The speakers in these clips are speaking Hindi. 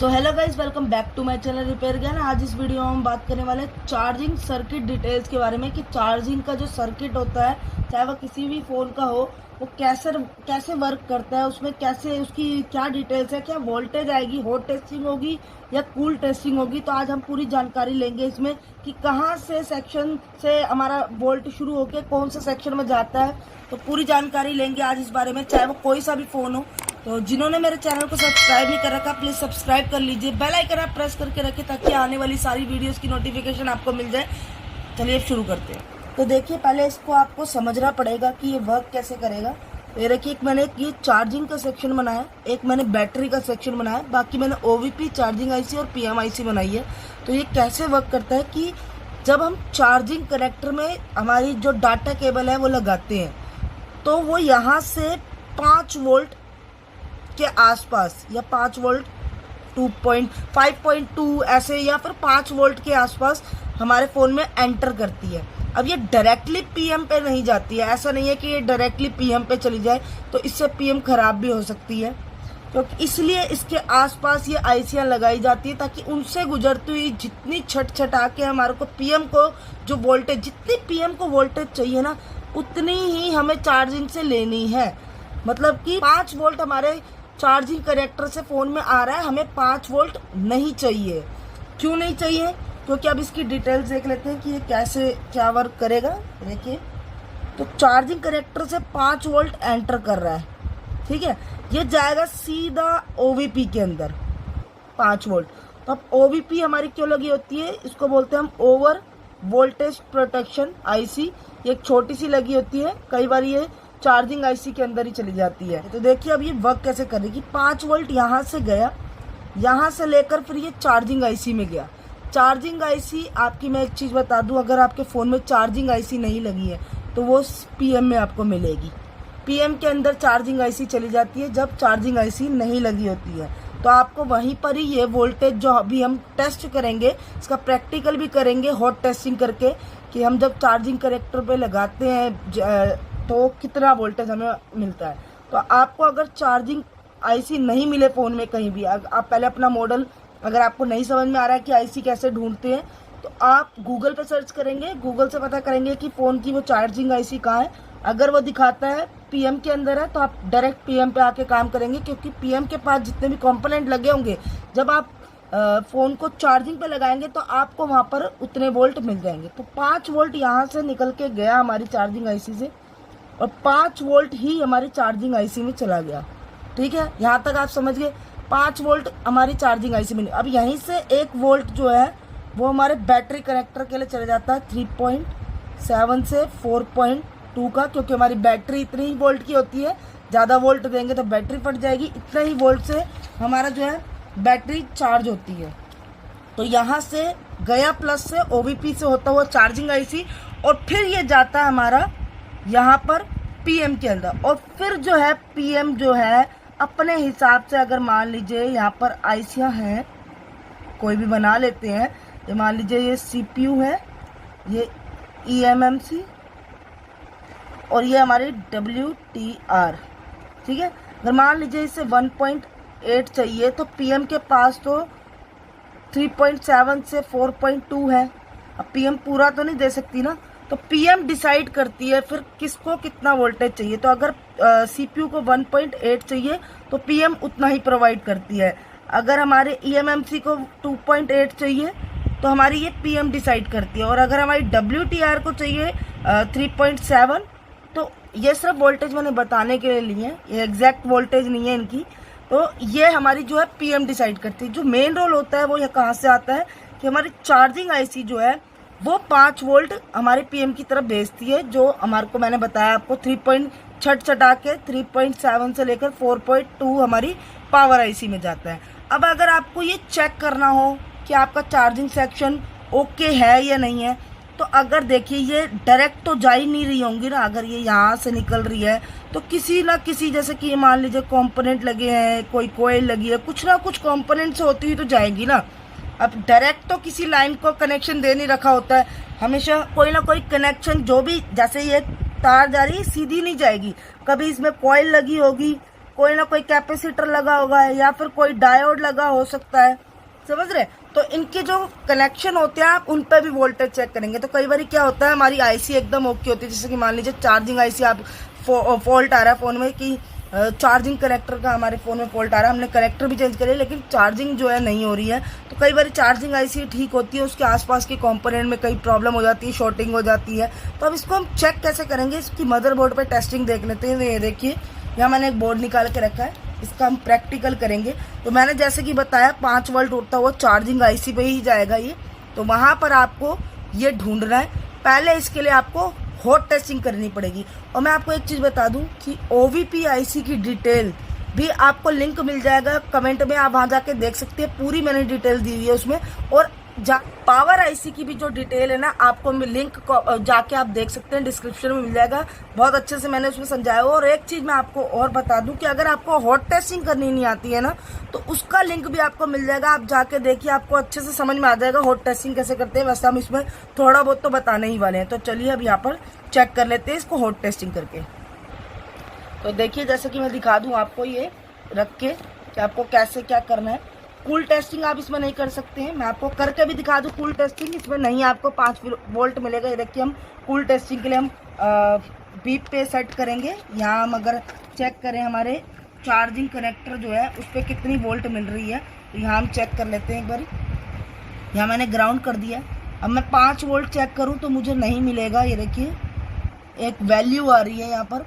So hello guys, welcome back to my channel repair Gyan. आज इस वीडियो में हम बात करने वाले हैं चार्जिंग सर्किट डिटेल्स के बारे में कि चार्जिंग का जो सर्किट होता है, चाहे वह किसी भी फ़ोन का हो, वो कैसे वर्क करता है, उसमें कैसे उसकी क्या डिटेल्स है, क्या वोल्टेज आएगी, हॉट टेस्टिंग होगी या कूल टेस्टिंग होगी। तो आज हम पूरी जानकारी लेंगे इसमें कि कहाँ से सेक्शन से हमारा वोल्ट शुरू होकर कौन से सेक्शन में जाता है। तो पूरी जानकारी लेंगे आज इस बारे में, चाहे वो कोई सा भी फ़ोन हो। तो जिन्होंने मेरे चैनल को सब्सक्राइब नहीं कर रखा, प्लीज़ सब्सक्राइब कर लीजिए, बेल आइकन आप प्रेस करके रखें ताकि आने वाली सारी वीडियोस की नोटिफिकेशन आपको मिल जाए। चलिए शुरू करते हैं। तो देखिए, पहले इसको आपको समझना पड़ेगा कि ये वर्क कैसे करेगा। तो ये देखिए, एक मैंने ये चार्जिंग का सेक्शन बनाया, एक मैंने बैटरी का सेक्शन बनाया, बाकी मैंने OVP चार्जिंग IC और PM IC बनाई है। तो ये कैसे वर्क करता है कि जब हम चार्जिंग कनेक्टर में हमारी जो डाटा केबल है वो लगाते हैं, तो वो यहाँ से 5 वोल्ट के आसपास या 5 वोल्ट 5.2 ऐसे या फिर 5 वोल्ट के आसपास हमारे फ़ोन में एंटर करती है। अब ये डायरेक्टली PM पे नहीं जाती है, ऐसा नहीं है कि ये डायरेक्टली PM पे चली जाए, तो इससे PM ख़राब भी हो सकती है। क्योंकि इसलिए इसके आसपास ये आईसियाँ लगाई जाती है ताकि उनसे गुजरती हुई जितनी छटछटा के हमारे को PM को जो वोल्टेज, जितनी PM को वोल्टेज चाहिए ना, उतनी ही हमें चार्जिंग से लेनी है। मतलब कि 5 वोल्ट हमारे चार्जिंग कनेक्टर से फ़ोन में आ रहा है, हमें 5 वोल्ट नहीं चाहिए। क्यों नहीं चाहिए? क्योंकि अब इसकी डिटेल्स देख लेते हैं कि ये कैसे क्या वर्क करेगा। देखिए, तो चार्जिंग कनेक्टर से 5 वोल्ट एंटर कर रहा है, ठीक है। ये जाएगा सीधा OVP के अंदर 5 वोल्ट। तो अब OVP हमारी क्यों लगी होती है? इसको बोलते हैं हम ओवर वोल्टेज प्रोटेक्शन IC। ये एक छोटी सी लगी होती है, कई बार ये चार्जिंग IC के अंदर ही चली जाती है। तो देखिए अब ये वर्क कैसे करेगी। 5 वोल्ट यहाँ से गया, यहाँ से लेकर फिर ये चार्जिंग IC में गया। चार्जिंग IC आपकी मैं एक चीज़ बता दूं, अगर आपके फ़ोन में चार्जिंग IC नहीं लगी है तो वो PM में आपको मिलेगी। PM के अंदर चार्जिंग IC चली जाती है जब चार्जिंग IC नहीं लगी होती है। तो आपको वहीं पर ही ये वोल्टेज जो अभी हम टेस्ट करेंगे, इसका प्रैक्टिकल भी करेंगे हॉट टेस्टिंग करके कि हम जब चार्जिंग कनेक्टर पे लगाते हैं तो कितना वोल्टेज हमें मिलता है। तो आपको अगर चार्जिंग IC नहीं मिले फ़ोन में कहीं भी, आप पहले अपना मॉडल, अगर आपको नहीं समझ में आ रहा है कि IC कैसे ढूंढते हैं, तो आप गूगल पे सर्च करेंगे, गूगल से पता करेंगे कि फ़ोन की वो चार्जिंग IC कहाँ है। अगर वो दिखाता है PM के अंदर है तो आप डायरेक्ट PM पे आके काम करेंगे, क्योंकि PM के पास जितने भी कंपोनेंट लगे होंगे, जब आप फ़ोन को चार्जिंग पे लगाएंगे तो आपको वहाँ पर उतने वोल्ट मिल जाएंगे। तो 5 वोल्ट यहाँ से निकल के गया हमारी चार्जिंग IC से, और 5 वोल्ट ही हमारी चार्जिंग IC में चला गया। ठीक है, यहाँ तक आप समझ गए। 5 वोल्ट हमारी चार्जिंग IC में। अब यहीं से 1 वोल्ट जो है वो हमारे बैटरी कनेक्टर के लिए चले जाता है 3.7 से 4.2 का, क्योंकि हमारी बैटरी इतनी ही वोल्ट की होती है। ज़्यादा वोल्ट देंगे तो बैटरी फट जाएगी, इतना ही वोल्ट से हमारा जो है बैटरी चार्ज होती है। तो यहाँ से गया प्लस से OVP से होता हुआ चार्जिंग IC, और फिर ये जाता है हमारा यहाँ पर PM के अंदर। और फिर जो है PM जो है अपने हिसाब से, अगर मान लीजिए यहाँ पर आईसियाँ हैं, कोई भी बना लेते हैं, ये मान लीजिए ये CPU है, ये eMMC और ये हमारी WTR, ठीक है। अगर मान लीजिए इसे 1.8 चाहिए तो PM के पास तो 3.7 से 4.2 है। अब PM पूरा तो नहीं दे सकती ना, तो PM डिसाइड करती है फिर किसको कितना वोल्टेज चाहिए। तो अगर CPU को 1.8 चाहिए तो PM उतना ही प्रोवाइड करती है। अगर हमारे eMMC को 2.8 चाहिए तो हमारी ये PM डिसाइड करती है। और अगर हमारी WTR को चाहिए 3.7, तो ये सिर्फ वोल्टेज मैंने बताने के लिए लिए हैं, ये एग्जैक्ट वोल्टेज नहीं है इनकी। तो ये हमारी जो है PM डिसाइड करती है। जो मेन रोल होता है वो ये कहाँ से आता है कि हमारी चार्जिंग IC जो है वो 5 वोल्ट हमारे PM की तरफ भेजती है, जो हमारे को मैंने बताया आपको 3.7 से लेकर 4.2 हमारी पावर IC में जाता है। अब अगर आपको ये चेक करना हो कि आपका चार्जिंग सेक्शन ओके है या नहीं है, तो अगर देखिए ये डायरेक्ट तो जा ही नहीं रही होंगी ना, अगर ये यहाँ से निकल रही है तो किसी ना किसी, जैसे कि मान लीजिए कंपोनेंट लगे हैं, कोई कोयल लगी है, कुछ ना कुछ कंपोनेंट से होती हुई तो जाएगी ना। अब डायरेक्ट तो किसी लाइन को कनेक्शन दे नहीं रखा होता है, हमेशा कोई ना कोई कनेक्शन, जो भी, जैसे ये तार जा रही है सीधी नहीं जाएगी, कभी इसमें कॉइल लगी होगी, कोई ना कोई कैपेसिटर लगा होगा या फिर कोई डायोड लगा हो सकता है, समझ रहे। तो इनके जो कनेक्शन होते हैं आप उन पर भी वोल्टेज चेक करेंगे। तो कई बार क्या होता है, हमारी आईसी एकदम ओके होती है, जैसे कि मान लीजिए चार्जिंग आईसी आप फॉल्ट आ रहा है फ़ोन में कि चार्जिंग कनेक्टर का हमारे फ़ोन में फॉल्ट आ रहा है, हमने कनेक्टर भी चेंज करे लेकिन चार्जिंग जो है नहीं हो रही है। तो कई बार चार्जिंग आईसी ठीक होती है, उसके आसपास के कंपोनेंट में कई प्रॉब्लम हो जाती है, शॉर्टिंग हो जाती है। तो अब इसको हम चेक कैसे करेंगे, इसकी मदरबोर्ड पे टेस्टिंग देख लेते हैं। ये देखिए यहाँ मैंने एक बोर्ड निकाल के रखा है, इसका हम प्रैक्टिकल करेंगे। तो मैंने जैसे कि बताया 5 वोल्ट होता हुआ चार्जिंग आईसी पे ही जाएगा ये। तो वहाँ पर आपको ये ढूंढना है। पहले इसके लिए आपको हॉट टेस्टिंग करनी पड़ेगी। और मैं आपको एक चीज़ बता दूं कि OVP आईसी की डिटेल भी आपको लिंक मिल जाएगा कमेंट में, आप वहाँ जाके देख सकते हैं। पूरी मैंने डिटेल दी हुई है उसमें। और पावर आईसी की भी जो डिटेल है ना, आपको लिंक जाके आप देख सकते हैं, डिस्क्रिप्शन में मिल जाएगा। बहुत अच्छे से मैंने उसमें समझाया। और एक चीज़ मैं आपको और बता दूं कि अगर आपको हॉट टेस्टिंग करनी नहीं आती है ना, तो उसका लिंक भी आपको मिल जाएगा। आप जाके देखिए, आपको अच्छे से समझ में आ जाएगा हॉट टेस्टिंग कैसे करते हैं। वैसे हम इसमें थोड़ा बहुत तो बताने ही वाले हैं। तो चलिए अब यहाँ पर चेक कर लेते हैं इसको हॉट टेस्टिंग करके। तो देखिए जैसे कि मैं दिखा दूँ आपको ये रख के कि आपको कैसे क्या करना है। कूल टेस्टिंग आप इसमें नहीं कर सकते हैं, मैं आपको करके भी दिखा दूं। कूल टेस्टिंग इसमें नहीं आपको 5 वोल्ट मिलेगा। ये देखिए हम कूल टेस्टिंग के लिए हम बीप पे सेट करेंगे। यहाँ हम अगर चेक करें हमारे चार्जिंग कनेक्टर जो है उस पर कितनी वोल्ट मिल रही है, तो यहाँ हम चेक कर लेते हैं एक बार। यहाँ मैंने ग्राउंड कर दिया। अब मैं 5 वोल्ट चेक करूँ तो मुझे नहीं मिलेगा। ये देखिए एक वैल्यू आ रही है यहाँ पर,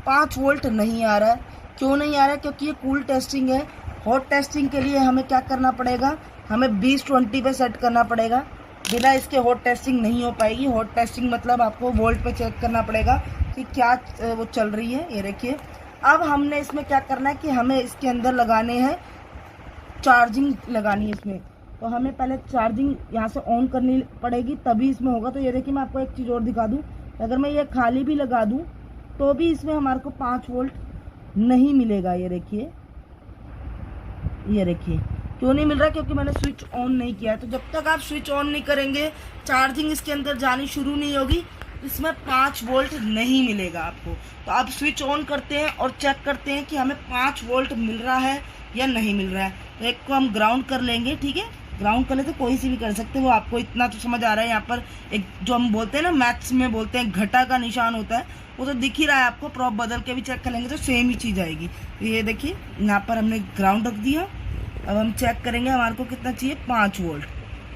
5 वोल्ट नहीं आ रहा है। क्यों नहीं आ रहा है? क्योंकि ये कूल टेस्टिंग है। हॉट टेस्टिंग के लिए हमें क्या करना पड़ेगा, हमें 20-20 पे सेट करना पड़ेगा। बिना इसके हॉट टेस्टिंग नहीं हो पाएगी। हॉट टेस्टिंग मतलब आपको वोल्ट पे चेक करना पड़ेगा कि क्या वो चल रही है। ये देखिए अब हमने इसमें क्या करना है कि हमें इसके अंदर लगाने हैं, चार्जिंग लगानी है इसमें। तो हमें पहले चार्जिंग यहाँ से ऑन करनी पड़ेगी, तभी इसमें होगा। तो ये देखिए मैं आपको एक चीज़ और दिखा दूँ, अगर मैं ये खाली भी लगा दूँ तो भी इसमें हमारे को 5 वोल्ट नहीं मिलेगा। ये देखिए क्यों नहीं मिल रहा, क्योंकि मैंने स्विच ऑन नहीं किया है। तो जब तक आप स्विच ऑन नहीं करेंगे, चार्जिंग इसके अंदर जानी शुरू नहीं होगी, इसमें 5 वोल्ट नहीं मिलेगा आपको। तो आप स्विच ऑन करते हैं और चेक करते हैं कि हमें 5 वोल्ट मिल रहा है या नहीं मिल रहा है। तो एक को हम ग्राउंड कर लेंगे, ठीक है। ग्राउंड कर ले तो कोई सी भी कर सकते हैं, वो आपको इतना तो समझ आ रहा है। यहाँ पर एक जो हम बोलते हैं ना, मैथ्स में बोलते हैं घटा का निशान होता है, वो तो दिख ही रहा है आपको। प्रॉप बदल के भी चेक कर लेंगे तो सेम ही चीज़ आएगी। तो ये देखिए यहाँ पर हमने ग्राउंड रख दिया। अब हम चेक करेंगे हमारे को कितना चाहिए, 5 वोल्ट।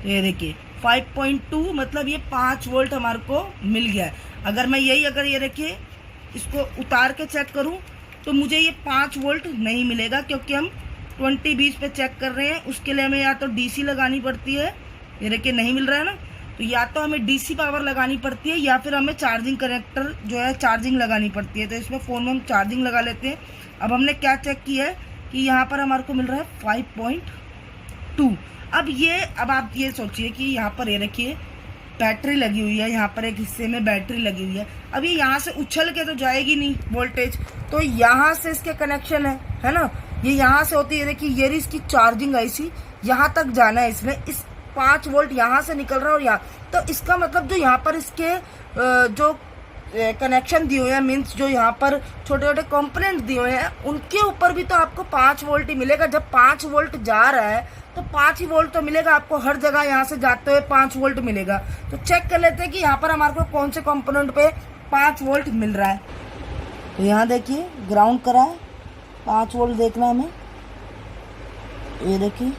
तो ये देखिए 5.2 मतलब ये 5 वोल्ट हमारे को मिल गया है। अगर मैं अगर ये देखिए इसको उतार के चेक करूं तो मुझे ये 5 वोल्ट नहीं मिलेगा, क्योंकि हम 20-20 पे चेक कर रहे हैं। उसके लिए हमें या तो डीसी लगानी पड़ती है, ये देखिए नहीं मिल रहा है ना, तो या तो हमें डीसी पावर लगानी पड़ती है या फिर हमें चार्जिंग कनेक्टर जो है चार्जिंग लगानी पड़ती है। तो इसमें फ़ोन में हम चार्जिंग लगा लेते हैं। अब हमने क्या चेक किया है कि यहाँ पर हमारे को मिल रहा है 5.2। अब आप ये सोचिए कि यहाँ पर ये रखिए बैटरी लगी हुई है, यहाँ पर एक हिस्से में बैटरी लगी हुई है। अब ये यहाँ से उछल के तो जाएगी नहीं वोल्टेज, तो यहाँ से इसके कनेक्शन है ना, ये यहाँ से होती है। देखिए ये रही इसकी चार्जिंग आईसी, यहाँ तक जाना है इसमें। इस 5 वोल्ट यहाँ से निकल रहा है और यहाँ, तो इसका मतलब जो यहाँ पर इसके जो कनेक्शन दिए हुए हैं, मीन्स जो यहाँ पर छोटे छोटे कंपोनेंट दिए हुए हैं, उनके ऊपर भी तो आपको 5 वोल्ट ही मिलेगा। जब 5 वोल्ट जा रहा है तो 5 ही वोल्ट तो मिलेगा आपको, हर जगह यहाँ से जाते हुए 5 वोल्ट मिलेगा। तो चेक कर लेते हैं कि यहाँ पर हमारे को कौन से कंपोनेंट पे 5 वोल्ट मिल रहा है। तो यहाँ देखिए ग्राउंड करा है, 5 वोल्ट देखना है हमें। ये देखिए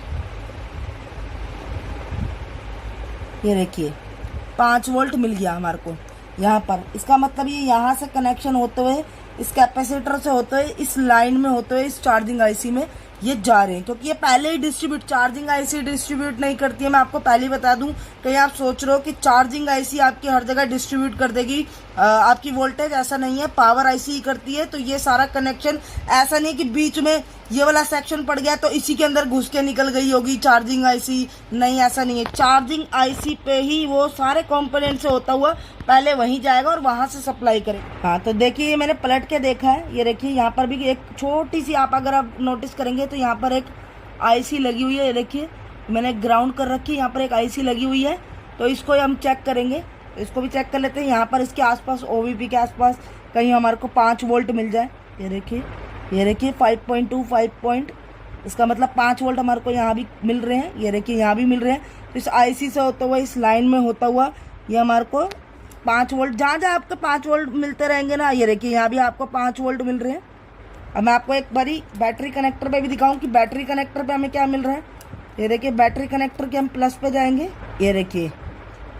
5 वोल्ट मिल गया हमारे को यहाँ पर। इसका मतलब ये यहाँ से कनेक्शन होते हुए, इस कैपेसिटर से होते हुए, इस लाइन में होते हुए, इस चार्जिंग आईसी में ये जा रहे हैं, क्योंकि ये पहले ही चार्जिंग आईसी डिस्ट्रीब्यूट नहीं करती है। मैं आपको पहले ही बता दूं, कहीं आप सोच रहे हो कि चार्जिंग आईसी आपकी हर जगह डिस्ट्रीब्यूट कर देगी आपकी वोल्टेज, ऐसा नहीं है। पावर आईसी ही करती है। तो ये सारा कनेक्शन ऐसा नहीं कि बीच में ये वाला सेक्शन पड़ गया तो इसी के अंदर घुस के निकल गई होगी चार्जिंग आईसी, नहीं ऐसा नहीं है। चार्जिंग आईसी पे ही वो सारे कंपोनेंट से होता हुआ पहले वहीं जाएगा और वहां से सप्लाई करेगा। हाँ तो देखिए ये मैंने पलट के देखा है, ये देखिए यहाँ पर भी एक छोटी सी, आप अगर आप नोटिस करेंगे तो यहाँ पर एक आईसी लगी हुई है। ये देखिए मैंने ग्राउंड कर रखी है, यहाँ पर एक आईसी लगी हुई है। तो इसको हम चेक करेंगे, इसको भी चेक कर लेते हैं। यहाँ पर इसके आसपास OVP के आसपास कहीं हमारे को 5 वोल्ट मिल जाए। ये देखिए ये देखिए 5.2 इसका मतलब 5 वोल्ट हमारे को यहाँ भी मिल रहे हैं। ये देखिए यहाँ भी मिल रहे हैं। तो इस आईसी से होता हुआ, इस लाइन में होता हुआ ये हमारे को 5 वोल्ट, जहाँ जहाँ आपको 5 वोल्ट मिलते रहेंगे ना, ये देखिए यहाँ भी आपको 5 वोल्ट मिल रहे हैं। अब मैं आपको एक बारी बैटरी कनेक्टर पे भी दिखाऊं कि बैटरी कनेक्टर पे हमें क्या मिल रहा है। ये देखिए बैटरी कनेक्टर के हम प्लस पे जाएंगे। ये देखिए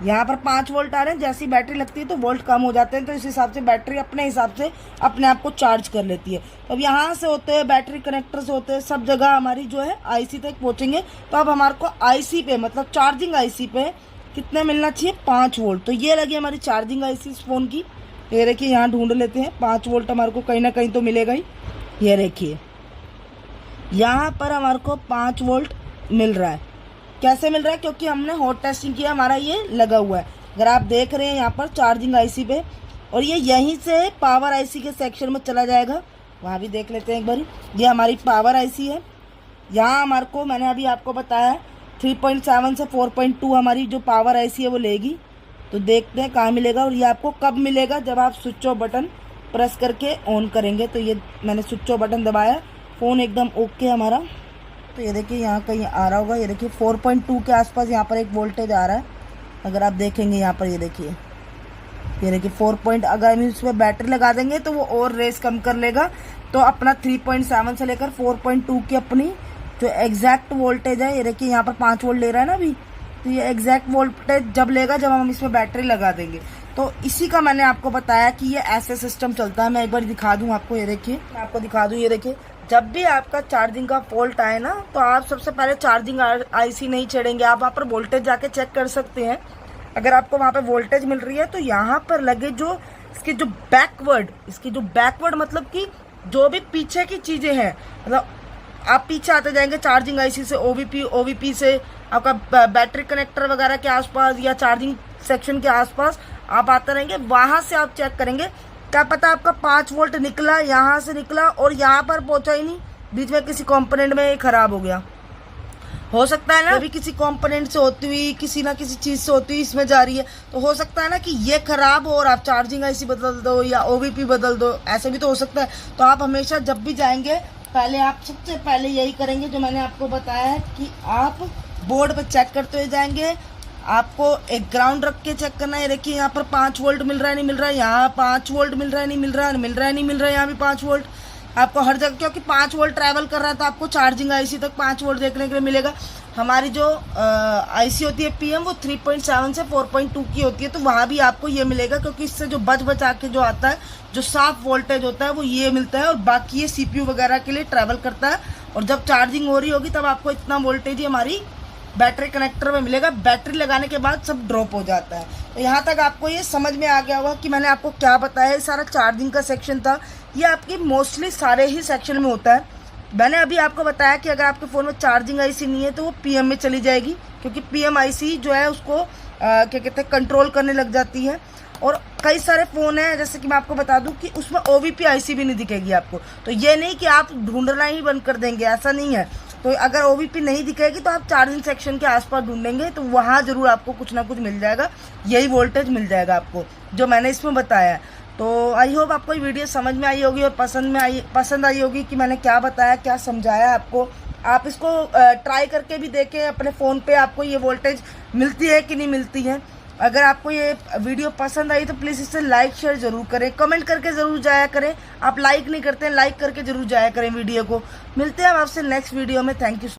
यहाँ पर 5 वोल्ट आ रहे हैं। जैसी बैटरी लगती है तो वोल्ट कम हो जाते हैं, तो इस हिसाब से बैटरी अपने हिसाब से अपने आप को चार्ज कर लेती है। तो अब यहाँ से होते हैं, बैटरी कनेक्टर से होते हैं, सब जगह हमारी जो है आईसी तक पहुँचेंगे। तो अब हमारे को आईसी पे, मतलब चार्जिंग आईसी पे कितने मिलना चाहिए, 5 वोल्ट। तो ये लगी हमारी चार्जिंग आईसी इस फ़ोन की। ये देखिए यहाँ ढूंढ लेते हैं, 5 वोल्ट हमारे को कहीं ना कहीं तो मिलेगा ही। ये देखिए यहाँ पर हमारे को 5 वोल्ट मिल रहा है। कैसे मिल रहा है, क्योंकि हमने हॉट टेस्टिंग किया, हमारा ये लगा हुआ है। अगर आप देख रहे हैं यहाँ पर चार्जिंग आईसी पे, और ये यहीं से पावर आईसी के सेक्शन में चला जाएगा। वहाँ भी देख लेते हैं एक बार। ये हमारी पावर आईसी है। यहाँ हमारे को, मैंने अभी आपको बताया 3.7 से 4.2 हमारी जो पावर आईसी है वो लेगी। तो देखते हैं कहाँ मिलेगा, और ये आपको कब मिलेगा, जब आप स्विच ऑफ बटन प्रेस करके ऑन करेंगे। तो ये मैंने स्विच ऑफ बटन दबाया, फ़ोन एकदम ओके हमारा। तो ये देखिए यहाँ कहीं आ रहा होगा, ये देखिए 4.2 के आसपास यहाँ पर एक वोल्टेज आ रहा है। अगर आप देखेंगे यहाँ पर, ये देखिए 4 अगर हम इसमें बैटरी लगा देंगे तो वो और रेस कम कर लेगा। तो अपना 3.7 से लेकर 4.2 की अपनी जो एग्जैक्ट वोल्टेज है, ये देखिए यहाँ पर 5 वोल्ट ले रहा है ना अभी। तो ये एग्जैक्ट वोल्टेज जब लेगा जब हम इसमें बैटरी लगा देंगे। तो इसी का मैंने आपको बताया कि ये ऐसे सिस्टम चलता है। मैं एक बार दिखा दूँ आपको, ये देखिए मैं आपको दिखा दूँ। ये देखिए जब भी आपका चार्जिंग का फॉल्ट आए ना, तो आप सबसे पहले चार्जिंग आईसी नहीं छेड़ेंगे, आप वहाँ पर वोल्टेज जाके चेक कर सकते हैं। अगर आपको वहाँ पे वोल्टेज मिल रही है तो यहाँ पर लगे जो इसकी जो बैकवर्ड मतलब कि जो भी पीछे की चीज़ें हैं, मतलब आप पीछे आते जाएंगे चार्जिंग आईसी से, ओवीपी से, आपका बैटरी कनेक्टर वगैरह के आसपास या चार्जिंग सेक्शन के आसपास आप आते रहेंगे। वहाँ से आप चेक करेंगे, क्या पता आपका 5 वोल्ट निकला, यहाँ से निकला और यहाँ पर पहुँचा ही नहीं, बीच में किसी कंपोनेंट में खराब हो गया। हो सकता है ना अभी किसी कंपोनेंट से होती हुई, किसी ना किसी चीज़ से होती हुई इसमें जा रही है। तो हो सकता है ना कि ये खराब हो और आप चार्जिंग आईसी बदल दो या ओवीपी बदल दो, ऐसे भी तो हो सकता है। तो आप हमेशा जब भी जाएंगे, पहले आप सबसे पहले यही करेंगे जो मैंने आपको बताया है कि आप बोर्ड पर चेक करते हुए जाएंगे। आपको एक ग्राउंड रख के चेक करना है। देखिए यहाँ पर 5 वोल्ट मिल रहा है, नहीं मिल रहा है, यहाँ 5 वोल्ट मिल रहा है, नहीं मिल रहा है, मिल रहा है, नहीं मिल रहा है, यहाँ भी 5 वोल्ट। आपको हर जगह, क्योंकि 5 वोल्ट ट्रैवल कर रहा है तो आपको चार्जिंग आईसी तक 5 वोल्ट देखने के लिए मिलेगा। हमारी जो आईसी होती है पीएम, वो 3.7 से 4.2 की होती है। तो वहाँ भी आपको ये मिलेगा, क्योंकि इससे जो बचा के जो आता है, जो साफ वोल्टेज होता है वो ये मिलता है, और बाकी ये सीपीयू वगैरह के लिए ट्रैवल करता है। और जब चार्जिंग हो रही होगी तब आपको इतना वोल्टेज ही हमारी बैटरी कनेक्टर में मिलेगा। बैटरी लगाने के बाद सब ड्रॉप हो जाता है। तो यहाँ तक आपको ये समझ में आ गया होगा कि मैंने आपको क्या बताया। ये सारा चार्जिंग का सेक्शन था, ये आपकी मोस्टली सारे ही सेक्शन में होता है। मैंने अभी आपको बताया कि अगर आपके फ़ोन में चार्जिंग आईसी नहीं है तो वो पीएम में चली जाएगी, क्योंकि पीएम आईसी जो है उसको क्या कहते हैं, कंट्रोल करने लग जाती है। और कई सारे फ़ोन हैं, जैसे कि मैं आपको बता दूं कि उसमें ओवीपी आईसी भी नहीं दिखेगी आपको। तो ये नहीं कि आप ढूंढना ही बंद कर देंगे, ऐसा नहीं है। तो अगर ओवीपी नहीं दिखेगी तो आप चार्जिंग सेक्शन के आसपास ढूंढेंगे, तो वहाँ ज़रूर आपको कुछ ना कुछ मिल जाएगा, यही वोल्टेज मिल जाएगा आपको जो मैंने इसमें बताया है। तो आई होप आपको ये वीडियो समझ में आई होगी और पसंद आई होगी कि मैंने क्या बताया, क्या समझाया आपको। आप इसको ट्राई करके भी देखें अपने फ़ोन पे, आपको ये वोल्टेज मिलती है कि नहीं मिलती है। अगर आपको ये वीडियो पसंद आई तो प्लीज़ इसे लाइक शेयर ज़रूर करें, कमेंट करके ज़रूर जाया करें। आप लाइक नहीं करते हैं, लाइक करके ज़रूर जाया करें वीडियो को। मिलते हैं हम आपसे नेक्स्ट वीडियो में। Thank you.